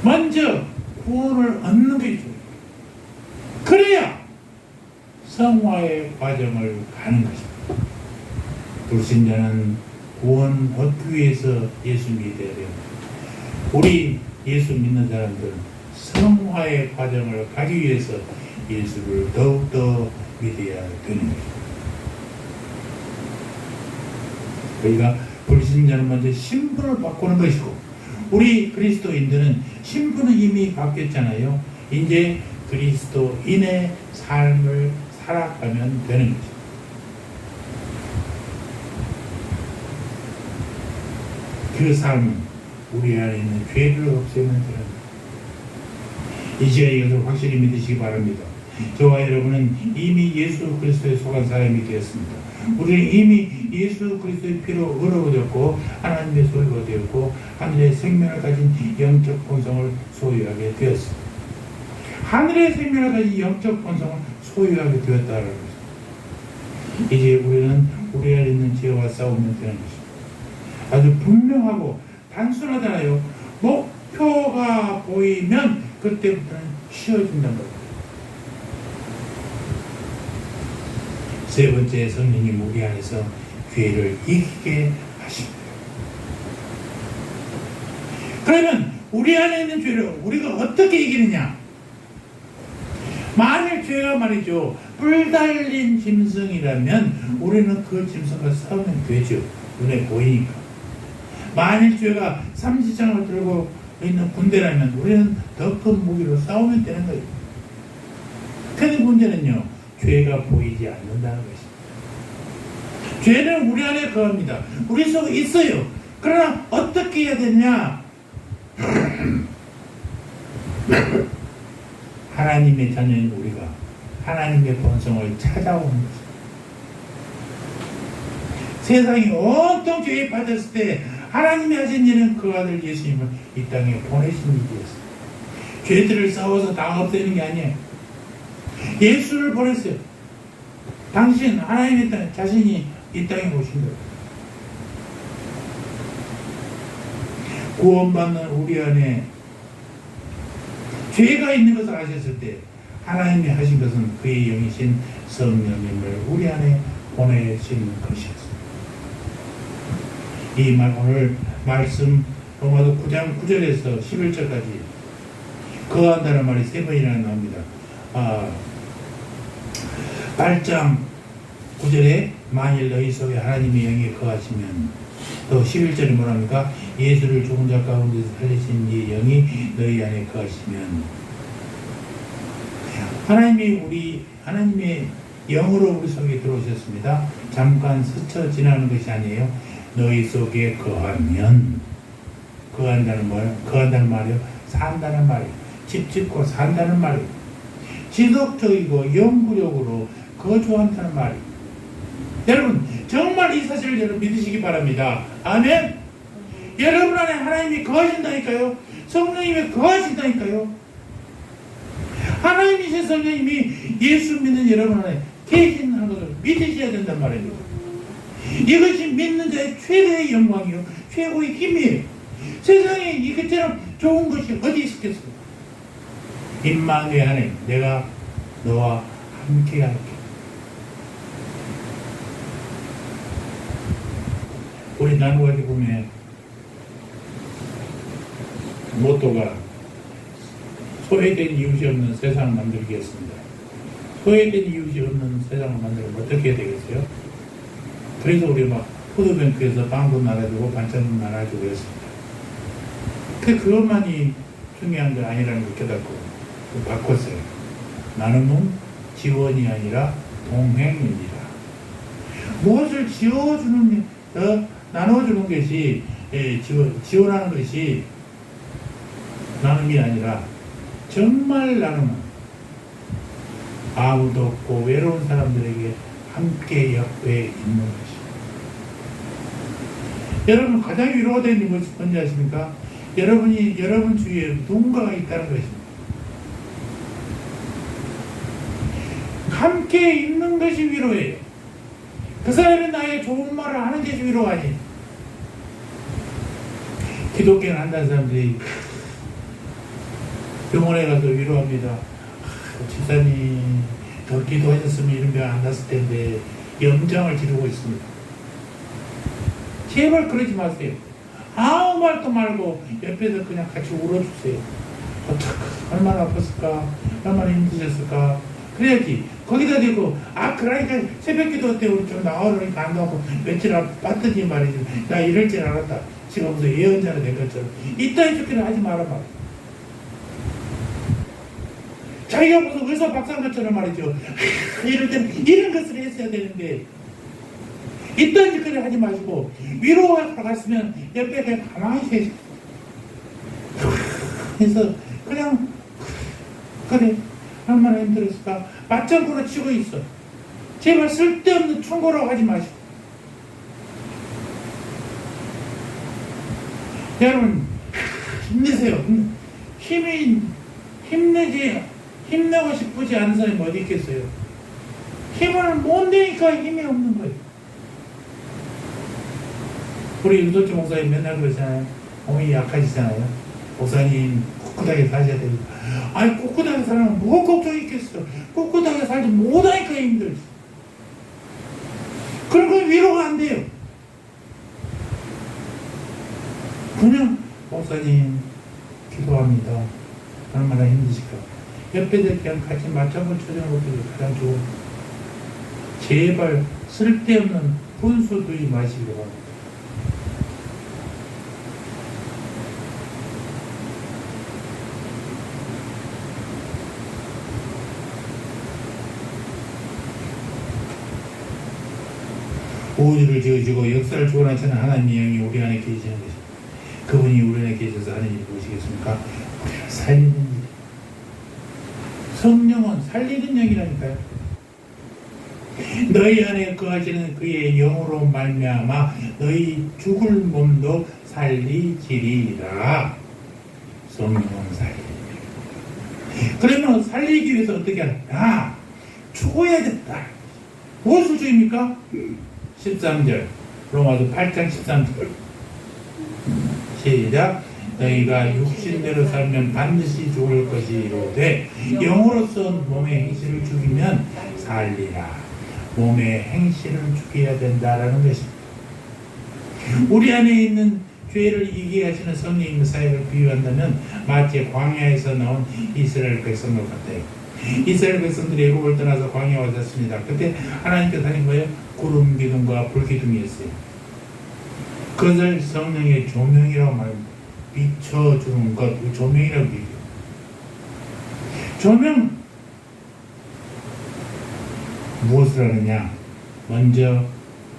먼저 구원을 얻는 게 중요해요. 그래야 성화의 과정을 가는 것입니다. 불신자는 구원 얻기 위해서 예수 믿어야 됩니다. 우리 예수 믿는 사람들은 성화의 과정을 가기 위해서 예수를 더욱더 믿어야 되는 것입니다. 우리가 불신자는 먼저 신분을 바꾸는 것이고, 우리 그리스도인들은 신분은 이미 바뀌었잖아요. 이제 그리스도인의 삶을 살아가면 되는 것입니다. 그 삶은 우리 안에 있는 죄를 없애면 되는 것입니다. 이 시간에 이것을 확실히 믿으시기 바랍니다. 저와 여러분은 이미 예수 그리스도에 속한 사람이 되었습니다. 우리는 이미 예수 그리스도의 피로 의로워졌고 하나님의 소유가 되었고 하늘의 생명을 가진 영적 본성을 소유하게 되었습니다. 하늘의 생명을 가진 영적 본성을 소유하게 되었다는 것입니다. 이제 우리는 우리 안에 있는 죄와 싸우면 되는 것입니다. 아주 분명하고 단순하잖아요. 목표가 보이면 그때부터는 쉬어진단 말이에요. 세 번째, 성령님 우리 안에서 죄를 이기게 하십니다. 그러면 우리 안에 있는 죄를 우리가 어떻게 이기느냐? 만일 죄가 말이죠, 뿔 달린 짐승이라면 우리는 그 짐승과 싸우면 되죠. 눈에 보이니까. 만일 죄가 삼지창을 들고 있는 군대라면 우리는 더 큰 무기로 싸우면 되는 거예요. 근데 문제는요, 죄가 보이지 않는다는 것입니다. 죄는 우리 안에 거합니다. 우리 속에 있어요. 그러나 어떻게 해야 되냐? 하나님의 자녀인 우리가 하나님의 본성을 찾아오는 것입니다. 세상이 온통 죄에 빠졌을 때 하나님이 하신 일은 그 아들 예수님을 이 땅에 보내신 일이었어요. 죄들을 싸워서 다 없애는 게 아니에요. 예수를 보냈어요. 당신 하나님의 땅 자신이 이 땅에 오신 거예요. 구원받는 우리 안에 죄가 있는 것을 아셨을 때 하나님이 하신 것은 그의 영이신 성령님을 우리 안에 보내신 것이었습니다. 오늘 말씀 로마서 9장 9절에서 11절까지 거한다는 말이 3번이나 나옵니다. 8장 9절에 만일 너희 속에 하나님의 영이 거하시면, 또 11절에 뭐랍니까? 예수를 죽은 자 가운데서 살리신 이 영이 너희 안에 거하시면, 하나님의 영으로 우리 속에 들어오셨습니다. 잠깐 스쳐 지나는 것이 아니에요. 너희 속에 거하면, 거한다는 말이요, 산다는 말이에요. 집 짓고 산다는 말이에요. 지속적이고 영구적으로 거주한다는 말이에요. 여러분, 정말 이 사실을 여러분 믿으시기 바랍니다. 아멘. 여러분 안에 하나님이 거하신다니까요. 성령님이 거하신다니까요. 하나님이신 성령님이 예수 믿는 여러분 안에 계신다는 것을 믿으셔야 된단 말이에요. 이것이 믿는 자의 최대의 영광이요, 최고의 힘이에요. 세상에 이것처럼 좋은 것이 어디 있겠어요? 임마누엘 하나님, 내가 너와 함께 할게. 우리 나누어지 보면 모토가 소외된 이웃이 없는 세상을 만들겠습니다. 소외된 이웃이 없는 세상을 만들면 어떻게 해야 되겠어요? 그래서 우리 막 푸드뱅크에서 빵도 나눠주고 반찬도 나눠주고 그랬습니다. 그것만이 중요한 게 아니라는 걸 깨닫고 바꿨어요. 나눔은 지원이 아니라 동행입니다. 무엇을 나눠주는 것이 지원하는 것이 나눔이 아니라 정말 나눔은 아무도 없고 외로운 사람들에게 함께 옆에 있는 것입니다. 여러분 가장 위로가 되는 것이 뭔지 아십니까? 여러분이 여러분 주위에 누군가가 있다는 것입니다. 함께 있는 것이 위로예요. 그 사람이 나의 좋은 말을 하는 것이 위로가 아니에요. 기독교를 한다는 사람들이 병원에 가서 위로합니다. 집사님 더 기도하셨으면 이런 병 안 났을 텐데 염장을 지르고 있습니다. 제발 그러지 마세요. 아무 말도 말고 옆에서 그냥 같이 울어주세요. 얼마나 아팠을까? 얼마나 힘드셨을까? 그래야지. 거기다 대고 그러니까 새벽기도 때 우리 좀 나오니까 안 나오고 며칠 봤더니 말이지. 나 이럴 줄 알았다. 지금 무슨 예언자가 된 것처럼 이따위 좋기를 하지 말아봐. 자기가 무슨 의사 박사인 것처럼 말이죠. 이럴 때는 이런 것을 했어야 되는데 이딴 짓거리 하지 마시고 위로하러 갔으면 옆에 그냥 가만히 계시 그래서 그냥 그래 얼마나 힘들었을까 맞장구로 치고 있어. 제발 쓸데없는 충고라고 하지 마시고. 여러분 힘내세요. 힘내고 싶지 않은 사람이 어디 있겠어요. 힘을 못 내니까 힘이 없는 거예요. 우리 윤석주 목사님 맨날 그러잖아요. 몸이 약하시잖아요. 목사님 꿋꿋하게 사셔야 됩니다. 아니 꿋꿋하게 살면 뭐 걱정이 있겠어. 꿋꿋하게 살지 못하니까 힘들지. 그런 건 위로가 안 돼요. 그냥 목사님 기도합니다. 얼마나 힘드실까. 옆에서 그냥 같이 맞장구 쳐주는 것도 가장 좋은. 제발 쓸데없는 분수 두지 마시기 바랍니다. 우주를 지으시고 역사를 주관하시는 하나님의 영이 우리 안에 계시는 것입니다. 그분이 우리 안에 계셔서 하는 일이 무엇이겠습니까? 우리를 살리는 일. 성령은 살리는 영이라니까요. 너희 안에 거하시는 그의 영으로 말미암아 너희 죽을 몸도 살리시리라. 성령은 살리는 영. 그러면 살리기 위해서 어떻게 하나? 죽어야 된다. 무엇을 죽입니까? 13절 로마서 8장 13절 시작. 너희가 육신대로 살면 반드시 죽을 것이로되 영으로서 몸의 행실을 죽이면 살리라. 몸의 행실을 죽여야 된다라는 것입니다. 우리 안에 있는 죄를 이기게 하시는 성령님 사역을 비유한다면 마치 광야에서 나온 이스라엘 백성들 같아요. 이스라엘 백성들이 애굽을 떠나서 광야에 왔습니다. 그때 하나님께서 하신 거예요. 구름 기둥과 불 기둥이었어요. 그것을 성령의 조명이라고 말합니다. 비춰주는 것, 조명이라고 얘기해요. 조명 무엇을 하느냐? 먼저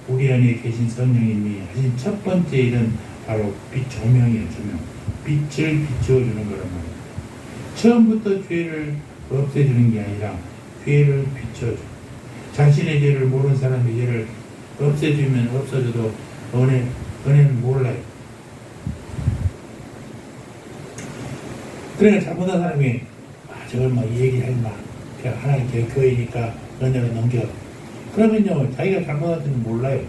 우리 안에 계신 성령님이 하신 첫 번째 일은 바로 조명이에요. 조명. 빛을 비춰주는 거란 말입니다. 처음부터 죄를 없애주는 게 아니라 죄를 비춰줘. 자신의 죄를 모르는 사람의 죄를 없애주면 없어져도 은혜는 몰라요. 그러니까 잘못한 사람이 저걸 막 얘기하지 마. 그냥 하나님 교회니까 은혜로 넘겨. 그러면요 자기가 잘못한 줄은 몰라요.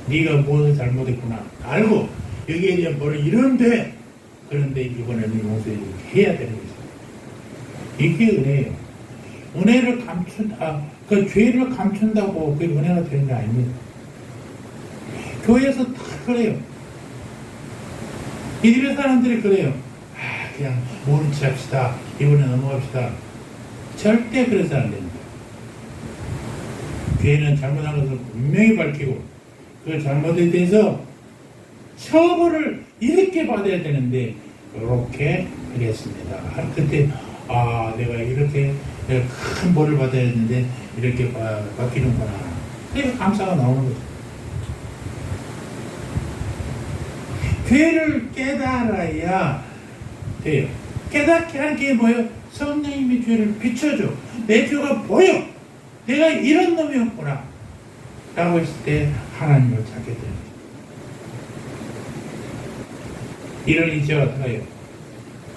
네가 무엇을 잘못했구나 알고 여기에 대한 뭐를 이런데 그런데 이번에는 용서해 주게 해야 되는 거죠. 이게 은혜예요. 은혜를 감춘다. 그 죄를 감춘다고 그게 은혜가 되는 게 아닙니다. 교회에서 다 그래요. 이 집의 사람들이 그래요. 그냥 모른 체 합시다. 이번에 넘어갑시다. 절대 그래서 안 됩니다. 교회는 잘못한 것을 분명히 밝히고 그 잘못에 대해서 처벌을 이렇게 받아야 되는데 그렇게 하겠습니다. 그때 내가 이렇게 큰 벌을 받아야 했는데 이렇게 바뀌는구나. 그래서 감사가 나오는 거죠. 죄를 깨달아야 돼요. 깨닫게 하는 게 뭐예요? 성령님이 죄를 비춰줘. 내 죄가 보여. 내가 이런 놈이었구나. 라고 했을 때 하나님을 찾게 됩니다. 이런 이치가 어떡해요?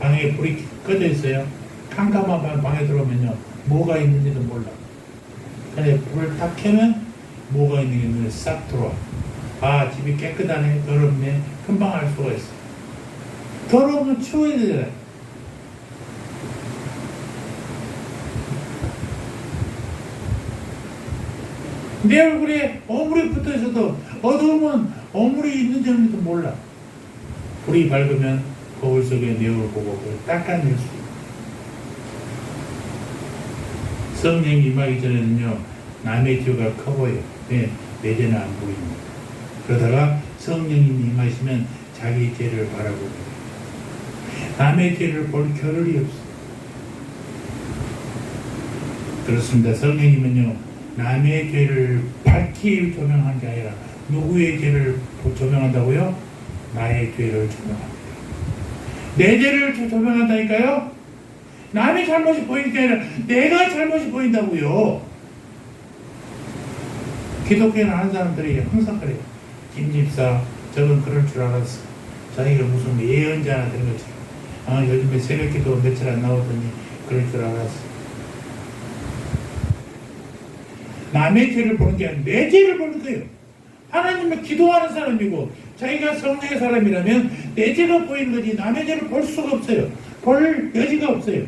방에 불이 꺼져 있어요. 캄캄한 방에 들어오면요, 뭐가 있는지도 몰라. 근데 불을 딱 켜면 뭐가 있는 게 눈에 싹 들어와. 아, 집이 깨끗하네, 더럽네, 금방 알 수가 있어. 더러우면 치워야 되잖아요. 내 얼굴에 어물이 붙어 있어도 어두우면 어물이 있는지 없는지도 몰라. 불이 밝으면 거울 속에 내 얼굴 보고 그걸 닦아낼 수 있어. 성령이 임하기 전에는요, 남의 죄가 커 보여. 네, 내 죄는 안 보입니다. 그러다가 성령님이 임하시면 자기 죄를 바라보게 돼요. 남의 죄를 볼 겨를이 없어. 그렇습니다. 성령님은요, 남의 죄를 밝히 조명한 게 아니라 누구의 죄를 조명한다고요? 나의 죄를 조명합니다. 내 죄를 조명한다니까요? 남의 잘못이 보이는 게 아니라 내가 잘못이 보인다고요. 기독교인 하는 사람들이 항상 그래요. 김 집사, 저건 그럴 줄 알았어. 자기가 무슨 예언자나 된 것처럼. 요즘에 새벽기도 며칠 안 나오더니 그럴 줄 알았어. 남의 죄를 보는 게 아니라 내 죄를 보는 거예요. 하나님은 기도하는 사람이고 자기가 성령의 사람이라면 내 죄가 보이는 거지 남의 죄를 볼 수가 없어요. 볼 여지가 없어요.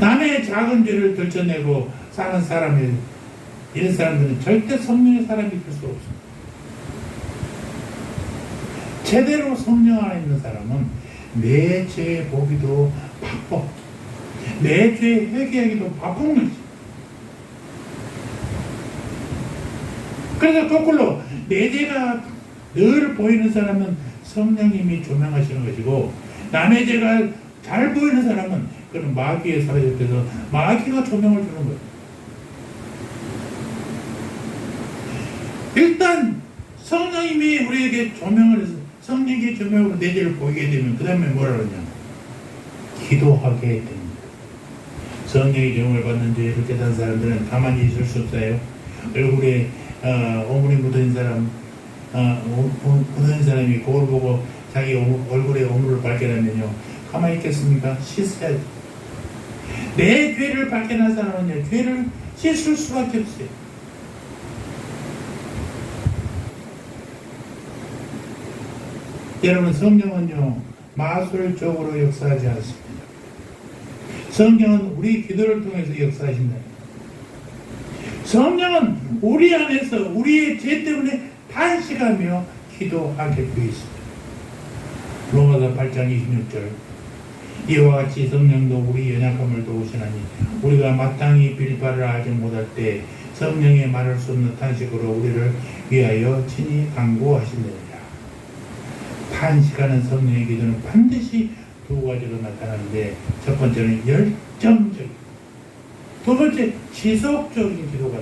남의 작은 죄를 들춰내고 사는 사람이, 이런 사람들은 절대 성령의 사람이 될 수 없습니다. 제대로 성령 안에 있는 사람은 내 죄 보기도 바빠. 내 죄 회개하기도 바쁜 거지. 그래서 거꾸로 내 죄가 늘 보이는 사람은 성령님이 조명하시는 것이고, 남의 죄가 잘 보이는 사람은 그런 마귀에 사로잡혀서 마귀가 조명을 주는 거예요. 일단 성령님이 우리에게 조명을 해서 성령의 조명으로 내 죄를 보이게 되면 그 다음에 뭐라 그러냐, 기도하게 됩니다. 성령의 조명을 받는 죄를 깨닫는 사람들은 가만히 있을 수 없어요. 얼굴에 오물이 묻은 사람, 묻은 사람이 거울 보고 자기 얼굴에 오물을 발견하면요, 가만히 있겠습니까? 씻어야지. 내 죄를 발견한 사람은요, 죄를 씻을 수밖에 없어요. 여러분, 성령은요, 마술적으로 역사하지 않습니다. 성령은 우리 기도를 통해서 역사하신다. 성령은 우리 안에서 우리의 죄 때문에 탄식하며 기도하게 되어 있습니다. 로마서 8장 26절, 이와 같이 성령도 우리 연약함을 도우시나니 우리가 마땅히 빌바를 하지 못할 때 성령의 말할 수 없는 탄식으로 우리를 위하여 친히 간구하시느니라. 탄식하는 성령의 기도는 반드시 두 가지로 나타나는데, 첫 번째는 열정적인, 두 번째 지속적인 기도가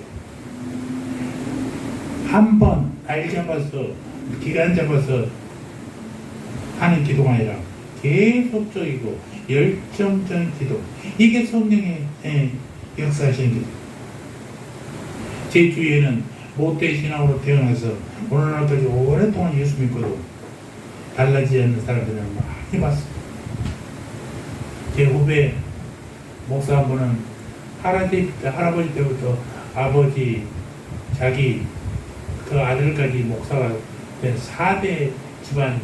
한 번 날 잡아서 기간 잡아서 하는 기도가 아니라 계속적이고 열정적인 기도, 이게 성령의 역사하시는 기도. 제 주위에는 모태 신앙으로 태어나서 오늘날까지 오랫동안 예수 믿고도 달라지지 않는 사람들을 많이 봤습니다. 제 후배 목사 한 분은 할아버지 때부터 아버지, 자기, 그 아들까지 목사가 된 4대 집안,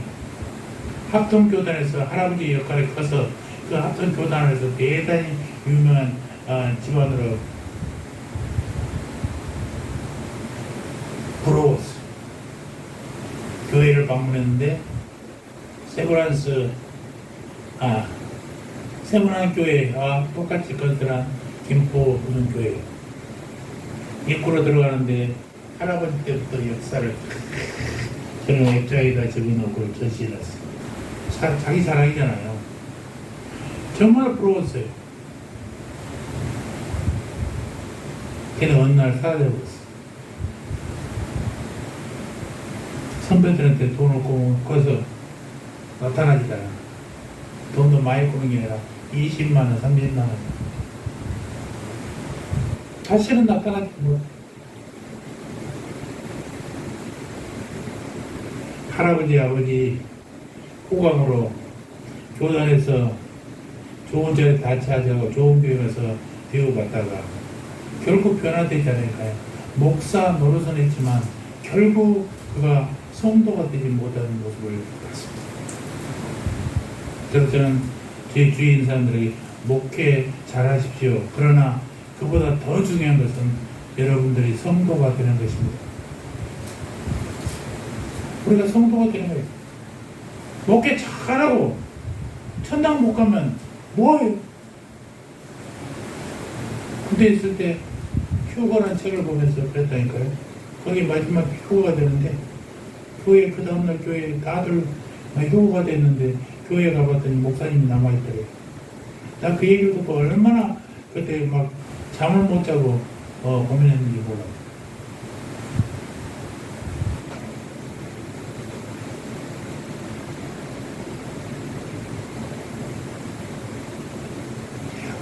합동교단에서 할아버지 역할이 커서 그 합동교단에서 대단히 유명한 집안으로 부러웠어. 교회를 방문했는데 세브란스 교회, 똑같이 건설한 김포 무슨 교회 입구로 들어가는데 할아버지 때부터 역사를 저는 액자에다 적어놓고 전시해놨어요. 자기 자랑이잖아요. 정말 부러웠어요. 걔는 어느 날 사라져버렸어. 선배들한테 돈을 꺼서 나타나지도 않아. 돈도 많이 꾸는 게 아니라 20만원, 30만원. 다시는 나타나지 못. 할아버지 아버지 호강으로 교단에서 좋은 자리 다 찾아서 좋은 교회 가서 배워갔다가 결국 변화되지 않을까요? 목사 노릇은 했지만 결국 그가 성도가 되지 못하는 모습을 봤습니다. 그래서 저는 제 주위에 있는 사람들에게 목회 잘하십시오. 그러나 그보다 더 중요한 것은 여러분들이 성도가 되는 것입니다. 우리가 성도가 되는 거예요. 목회 잘하고 천당 못 가면 뭐해요? 군대에 있을 때 휴거라는 책을 보면서 그랬다니까요. 거기 마지막 휴거가 되는데 교회 그 다음날 교회 다들 휴거가 됐는데 교회 가봤더니 목사님이 남아있더래요. 나 그 얘기를 듣고 얼마나 그때 막 잠을 못 자고 고민했는지 몰라.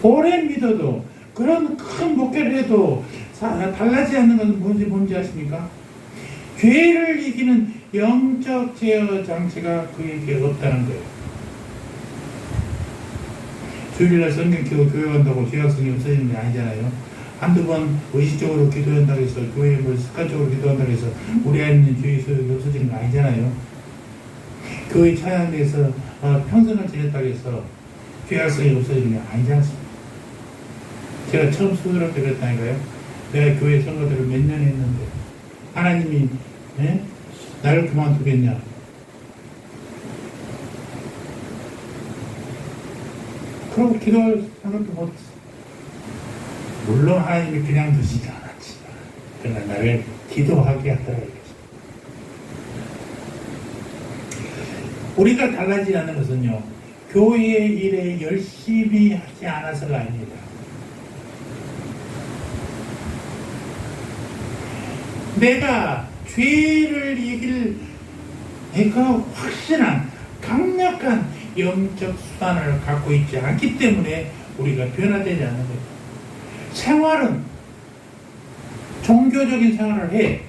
오래 믿어도 그런 큰 목회를 해도 달라지지 않는 것은 뭔지 아십니까? 죄를 이기는 영적 제어 장치가 그에게 없다는 거예요. 주일날 성경 켜고 교회 간다고 죄악성이 없어지는 게 아니잖아요. 한두 번 의식적으로 기도한다고 해서 교회에 습관적으로 기도한다고 해서 우리 안에 있는 죄의 소욕이 없어지는 거 아니잖아요. 교회 찬양에서 평생을 지냈다고 해서 죄악성이 없어지는 게 아니지 않습니까? 제가 처음 스스로 그랬다니까요. 내가 교회 선거들을 몇 년 했는데 하나님이 나를 그만두겠냐? 그러고 기도할 생각도 못했어. 물론 하나님이 그냥 두시지 않았지. 그러나 나를 기도하게 하더라고요. 우리가 달라지지 않는 것은요, 교회의 일에 열심히 하지 않아서가 아닙니다. 내가 죄를 이길 내가 확실한 강력한 영적 수단을 갖고 있지 않기 때문에 우리가 변화되지 않는 거예요. 생활은 종교적인 생활을 해.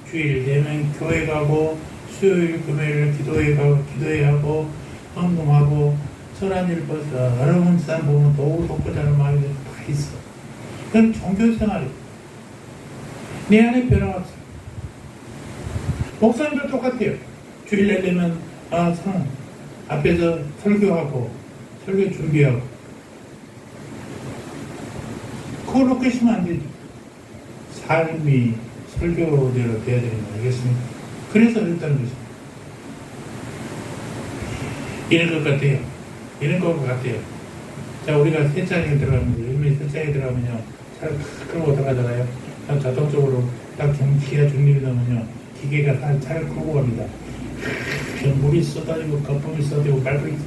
주일 되면 교회 가고 수요일 금요일 기도회 가고 기도회 하고 헌금하고 선한 일 벌써 여러분 사람 보면 도우 돕고자 하는 마음이 다 있어. 그건 종교 생활이에요. 내 안에 변화가 없어요. 목사님들 똑같아요. 주일날 되면 앞에서 설교하고 설교 준비하고 그걸 놓고 있으면 안 되죠. 삶이 설교대로 돼야 되는 거 알겠습니까? 그래서 그랬다는 거죠. 이런 것 같아요. 이런 것 같아요. 자, 우리가 세차장에 들어가면 요즘에 세차장에 들어가면요 차를 끌고 들어가잖아요. 자동적으로 딱 기가 중립이 나면요 기계가 차를 끌고 갑니다. 물이 쏟아지고 거품이 쏟아지고 말끔히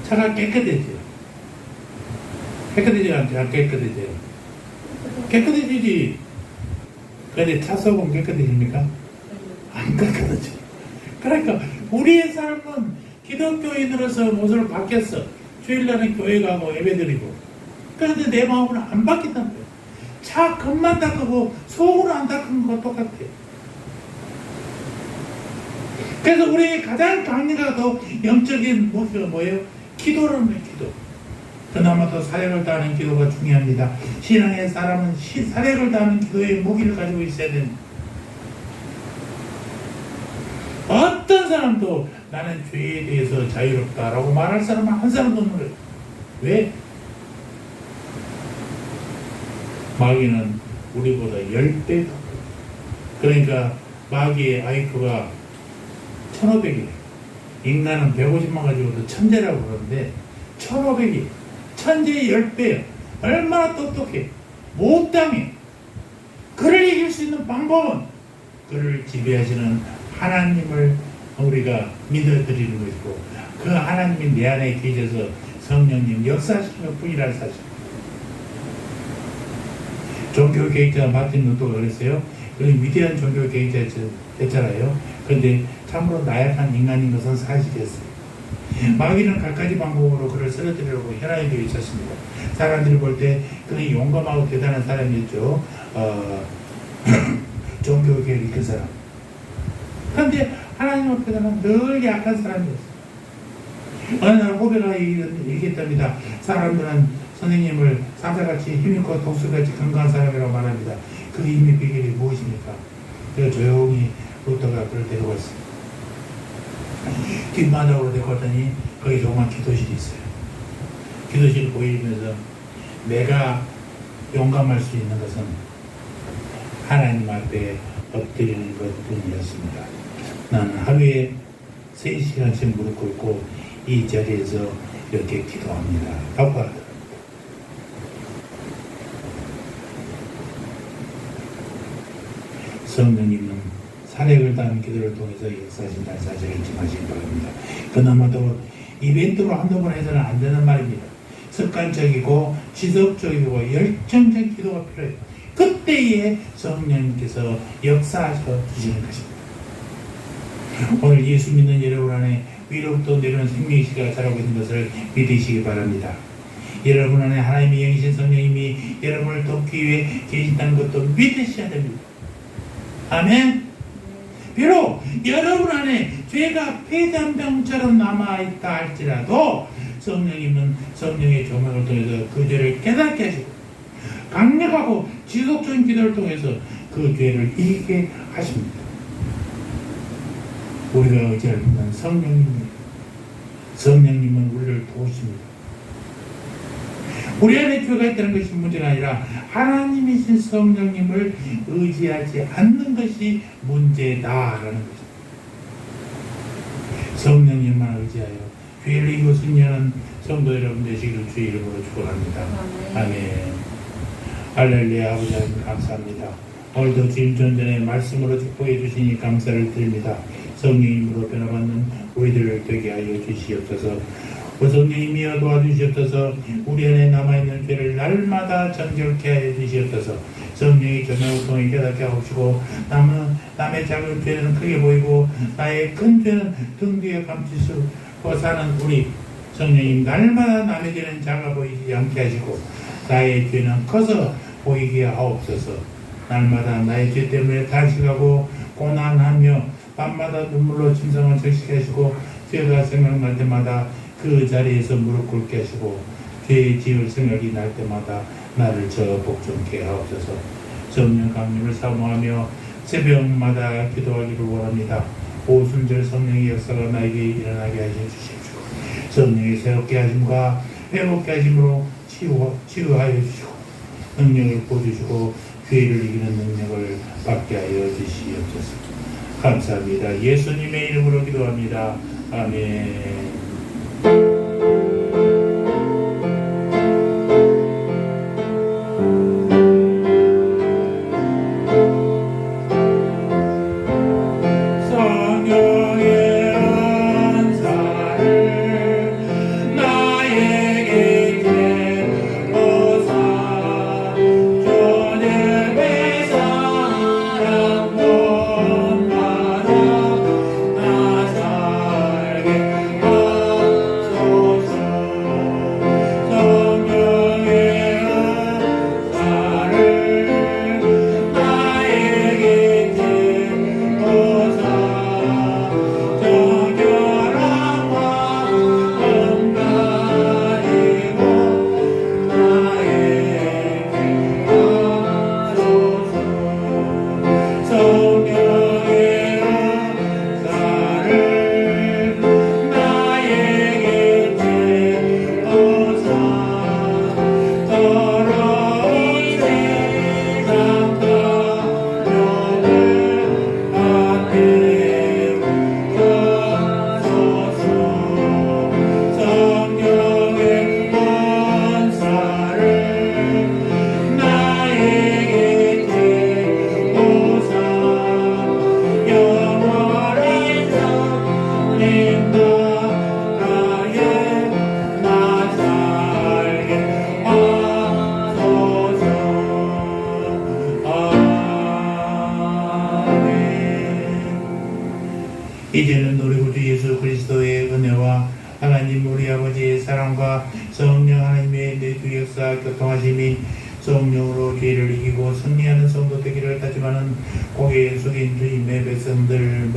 차가 깨끗해져요. 깨끗해지지 않죠? 안 깨끗해져요. 깨끗해지지. 근데 차 속은 깨끗해집니까? 안 깨끗해져. 그러니까 우리의 삶은 기독교인으로서 모습을 바뀌었어. 주일날은 교회 가고 예배드리고. 그런데 내 마음은 안 바뀌단 말이에요. 차 겉만 닦고 속으로 안 닦은 거 똑같아요. 그래서 우리의 가장 강력하고 영적인 모습은 뭐예요? 기도라는 기도. 그나마 더 사력을 다하는 기도가 중요합니다. 신앙의 사람은 사력을 다하는 기도의 무기를 가지고 있어야 됩니다. 어떤 사람도 나는 죄에 대해서 자유롭다라고 말할 사람은 한 사람도 없는 거예요. 왜? 마귀는 우리보다 10배 더. 그러니까 마귀의 IQ가 1500이에요. 인간은 150만 가지고도 천재라고 그러는데 1500이 천재의 10배예요. 얼마나 똑똑해. 못 당해. 그를 이길 수 있는 방법은 그를 지배하시는 하나님을 우리가 믿어드리는 것이고 그 하나님이 내 안에 계셔서 성령님 역사하시는 것 뿐이라는 사실. 종교 계획자 마틴 루터가 그랬어요. 그는 위대한 종교 계획자였잖아요. 그런데 참으로 나약한 인간인 것은 사실이었어요. 마귀는 갖가지 방법으로 그를 쓰러뜨리려고 현안이 되어 있었습니다. 사람들이 볼 때 그는 용감하고 대단한 사람이었죠. 종교 계획 그 사람. 그런데 하나님 앞에서는 늘 약한 사람이었어요. 어느 날 후배가 얘기했답니다. 사람들은 선생님을 사자같이 힘있고 독수리같이 건강한 사람이라고 말합니다. 그 힘의 비결이 무엇입니까? 제가 조용히 루터가 그를 데려갔어요. 뒷마당으로 데려갔더니 거기 조그만 기도실이 있어요. 기도실 보이면서 내가 용감할 수 있는 것은 하나님 앞에 엎드리는 것뿐이었습니다. 나는 하루에 3시간씩 무릎 꿇고 이 자리에서 이렇게 기도합니다. 바빠. 성령님은 사력을 다한 기도를 통해서 역사하신다는 사실을 인정하시기 바랍니다. 그나마도 이벤트로 한두 번 해서는 안 되는 말입니다. 습관적이고 지속적이고 열정적인 기도가 필요해요. 그때에 성령님께서 역사하셔 주시는 것입니다. 오늘 예수 믿는 여러분 안에 위로부터 내려오는 생명의식이 자라고 있는 것을 믿으시기 바랍니다. 여러분 안에 하나님의 영이신 성령님이 여러분을 돕기 위해 계신다는 것도 믿으셔야 됩니다. 아멘. 비록 여러분 안에 죄가 폐잔병처럼 남아있다 할지라도 성령님은 성령의 조명을 통해서 그 죄를 깨닫게 하시고 강력하고 지속적인 기도를 통해서 그 죄를 이기게 하십니다. 우리가 의지하는 성령님입니다. 성령님은 우리를 도우십니다. 우리 안에 죄가 있다는 것이 문제가 아니라 하나님이신 성령님을 의지하지 않는 것이 문제다라는 것입니다. 성령님만 의지하여 죄를 이기고 승리하는 성도 여러분 되시기를 주의 이름으로 축원합니다. 아멘. 할렐루야. 아버지 하나님 감사합니다. 오늘도 주님 전전에 말씀으로 축복해 주시니 감사를 드립니다. 성령님으로 변화받는 우리들을 되게 하여 주시옵소서. 성령님이여 도와주시옵소서. 우리 안에 남아있는 죄를 날마다 정결케 하여 주시옵소서. 성령의 조명을 통해 깨닫게 하시고 남의 작은 죄는 크게 보이고 나의 큰 죄는 등 뒤에 감추고 사는 우리 성령님, 날마다 남의 죄는 작아 보이지 않게 하시고 나의 죄는 커서 보이게 하옵소서. 날마다 나의 죄 때문에 탄식하고 고난하며 밤마다 눈물로 침상을 적시게 하시고 죄가 생각날 때마다 그 자리에서 무릎 꿇게 하시고 죄의 지을 생각이 날 때마다 나를 복종케 하옵소서. 성령 강림을 사모하며 새벽마다 기도하기를 원합니다. 오순절 성령의 역사가 나에게 일어나게 하여 주십시오. 성령의 새롭게 하심과 회복케 하심으로 치유하여 주시고 능력을 보여주시고 죄를 이기는 능력을 받게 하여 주시옵소서. 감사합니다. 예수님의 이름으로 기도합니다. 아멘. 이제는 우리 구주 예수 그리스도의 은혜와 하나님 우리 아버지의 사랑과 성령 하나님의 내주 역사 교통하심이 성령으로 죄를 이기고 승리하는 성도 되기를 다짐하는 고개 숙인 주님의 백성들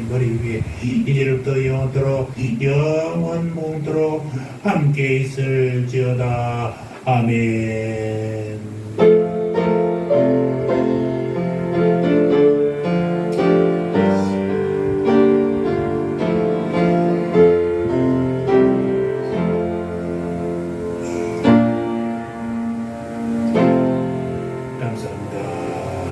머리 위에 이제부터 영원토록 영원 몽토록 함께 있을지어다. 아멘.